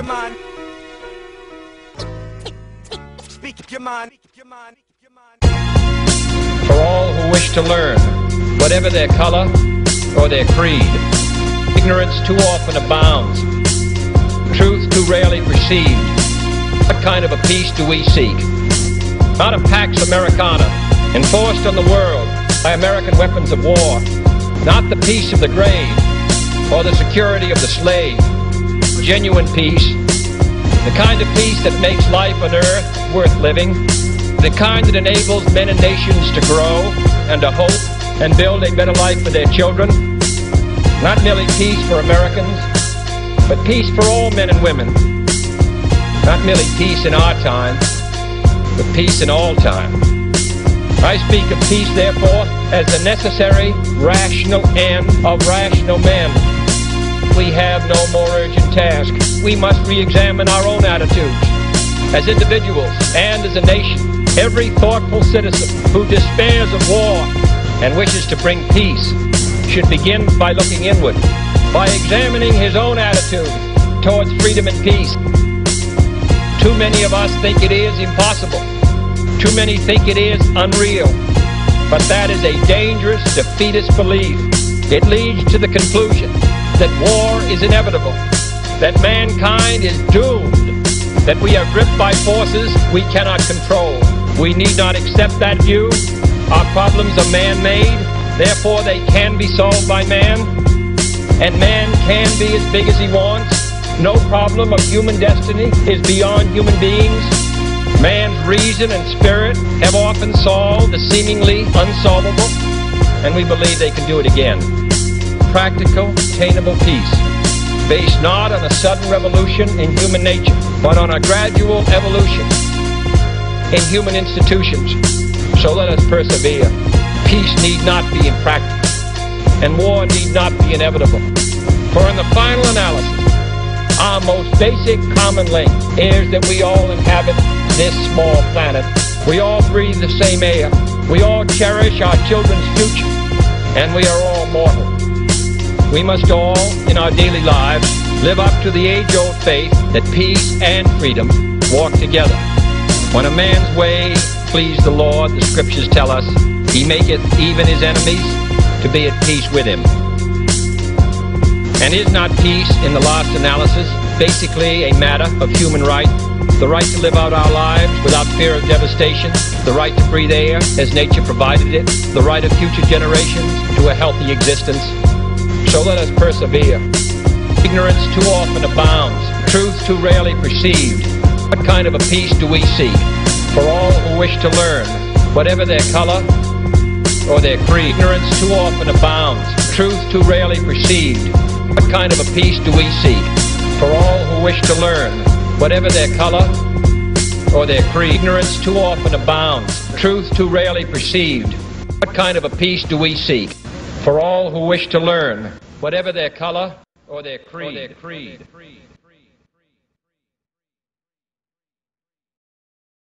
your mind. Speak your mind. For all who wish to learn, whatever their color or their creed, ignorance too often abounds, truth too rarely perceived. What kind of a peace do we seek? Not a Pax Americana, enforced on the world by American weapons of war. Not the peace of the grave or the security of the slave. Genuine peace, the kind of peace that makes life on earth worth living, the kind that enables men and nations to grow and to hope and build a better life for their children. Not merely peace for Americans, but peace for all men and women. Not merely peace in our time, but peace in all time. I speak of peace, therefore, as the necessary, rational end of rational men. We have no more urgent task. We must re-examine our own attitudes. As individuals and as a nation, every thoughtful citizen who despairs of war and wishes to bring peace should begin by looking inward, by examining his own attitude towards freedom and peace. Too many of us think it is impossible. Too many think it is unreal. But that is a dangerous, defeatist belief. It leads to the conclusion that war is inevitable, that mankind is doomed, that we are gripped by forces we cannot control. We need not accept that view. Our problems are man-made, therefore they can be solved by man, and man can be as big as he wants. No problem of human destiny is beyond human beings. Man's reason and spirit have often solved the seemingly unsolvable, and we believe they can do it again. Practical, attainable peace, based not on a sudden revolution in human nature, but on a gradual evolution in human institutions. So let us persevere. Peace need not be impractical, and war need not be inevitable. For in the final analysis, our most basic common link is that we all inhabit this small planet. We all breathe the same air. We all cherish our children's future, and we are all mortal. We must all, in our daily lives, live up to the age-old faith that peace and freedom walk together. When a man's way please the Lord, the scriptures tell us, he maketh even his enemies to be at peace with him. And is not peace, in the last analysis, basically a matter of human right? The right to live out our lives without fear of devastation, the right to breathe air as nature provided it, the right of future generations to a healthy existence. So let us persevere. Ignorance too often abounds, truth too rarely perceived. What kind of a peace do we seek? For all who wish to learn, whatever their color or their creed. Ignorance too often abounds, truth too rarely perceived. What kind of a peace do we seek? For all who wish to learn, whatever their color or their creed. Ignorance too often abounds, truth too rarely perceived. What kind of a peace do we seek? For all who wish to learn, whatever their color or their creed.